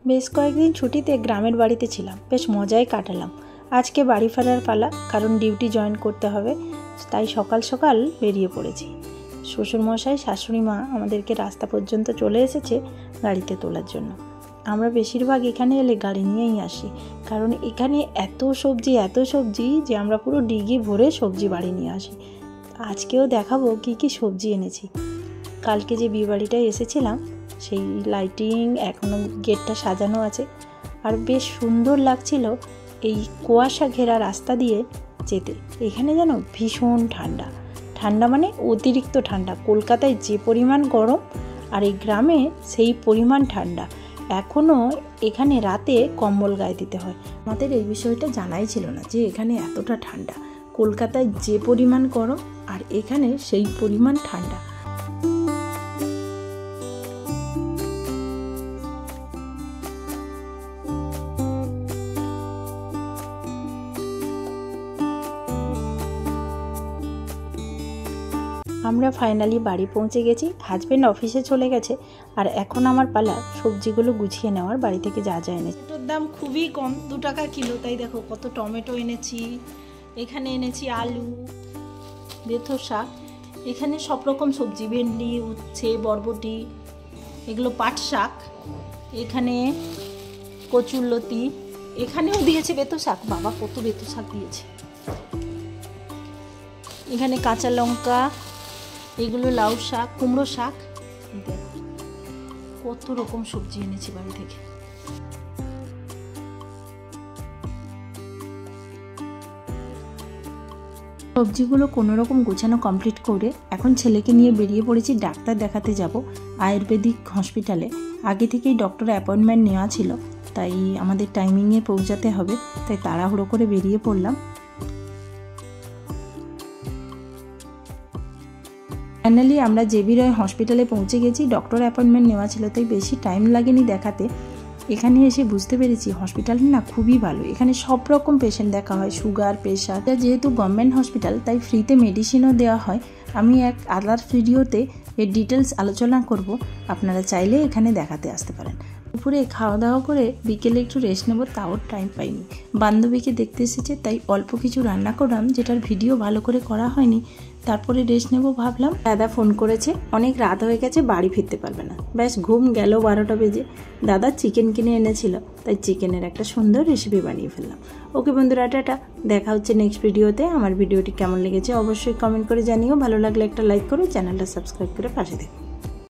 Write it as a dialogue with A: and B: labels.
A: বেশ কয়েকদিন ছুটিতে গ্রামের বাড়িতে ছিলাম, বেশ মজাই কাটালাম। আজকে বাড়ি ফেরার পালা, কারণ ডিউটি জয়েন করতে হবে, তাই সকাল সকাল বেরিয়ে পড়েছি। শ্বশুরমশাই শাশুড়ি মা আমাদেরকে রাস্তা পর্যন্ত চলে এসেছে গাড়িতে তোলার জন্য। আমরা বেশিরভাগ এখানে এলে গাড়ি নিয়েই আসি, কারণ এখানে এত সবজি যে আমরা পুরো ডিগি ভরে সবজি বাড়ি নিয়ে আসি। আজকেও দেখাবো কি কি সবজি এনেছি। কালকে যে বিয়ে বাড়িটায় এসেছিলাম সেই লাইটিং এখনও গেটটা সাজানো আছে, আর বেশ সুন্দর লাগছিল এই কুয়াশা ঘেরা রাস্তা দিয়ে যেতে। এখানে যেন ভীষণ ঠান্ডা, ঠান্ডা মানে অতিরিক্ত ঠান্ডা। কলকাতায় যে পরিমাণ গরম আর এই গ্রামে সেই পরিমাণ ঠান্ডা। এখনও এখানে রাতে কম্বল গায়ে দিতে হয়। আমাদের এই বিষয়টা জানাই ছিল না যে এখানে এতটা ঠান্ডা। কলকাতায় যে পরিমাণ গরম আর এখানে সেই পরিমাণ ঠান্ডা। আমরা ফাইনালি বাড়ি পৌঁছে গেছি। হাজব্যান্ড অফিসে চলে গেছে, আর এখন আমার পালা সবজিগুলো গুছিয়ে নেওয়ার। বাড়ি থেকে যা যা এনেছি, এটার দাম খুবই কম, 2 টাকা কিলো। তাই দেখো কত টমেটো এনেছি, এখানে এনেছি আলু, বেথো শাক, এখানে সব রকম সবজি, ভেন্ডি, উচ্ছে, বরবটি, এগুলো পাট শাক, এখানে কচুরলতি, এখানেও দিয়েছে বেথো শাক। বাবা কত বেথো শাক দিয়েছে। এখানে কাঁচা লঙ্কা, এগুলো লাউ শাক, কুমড়ো শাক, দেখো কত রকম সবজি এনেছি বাড়ি থেকে। সবজিগুলো কোনো রকম গোছানো কমপ্লিট করে এখন ছেলেকে নিয়ে বেরিয়ে পড়েছি ডাক্তার দেখাতে যাব আয়ুর্বেদিক হসপিটালে। আগে থেকেই ডক্টর অ্যাপয়েন্টমেন্ট নেওয়া ছিল, তাই আমাদের টাইমিংয়ে পৌঁছাতে হবে, তাই তাড়াহুড়ো করে বেরিয়ে পড়লাম। ফাইনালি আমরা জেবি রয় হসপিটালে পৌঁছে গেছি। ডক্টর অ্যাপয়েন্টমেন্ট নেওয়া ছিল, তাই বেশি টাইম লাগেনি দেখাতে। এখানে এসে বুঝতে পেরেছি হসপিটালটা না খুবই ভালো। এখানে সব রকম পেশেন্ট দেখা হয়, সুগার, প্রেশার। যেহেতু গভর্নমেন্ট হসপিটাল তাই ফ্রিতে মেডিসিনও দেওয়া হয়। আমি এক আদার ভিডিওতে এর ডিটেলস আলোচনা করব, আপনারা চাইলে এখানে দেখাতে আসতে পারেন। দুপুরে খাওয়া দাওয়া করে বিকেলে একটু রেস্ট নেব, তাও টাইম পাইনি। বান্ধবীকে দেখতে এসেছে, তাই অল্প কিছু রান্না করলাম, যেটার ভিডিও ভালো করে করা হয়নি। তারপরে রেস্ট নেব ভাবলাম। দাদা ফোন করেছে, অনেক রাত হয়ে গেছে, বাড়ি ফিরতে পারবে না। ব্যাস ঘুম গেল 12টা বেজে। দাদা চিকেন কিনে এনেছিল, তাই চিকেনের একটা সুন্দর রেসিপি বানিয়ে ফেললাম। ওকে বন্ধুরা, টাটা, দেখা হচ্ছে নেক্সট ভিডিওতে। আমার ভিডিওটি কেমন লেগেছে অবশ্যই কমেন্ট করে জানিও। ভালো লাগলে একটা লাইক করো, চ্যানেলটা সাবস্ক্রাইব করে পাশে দেখো।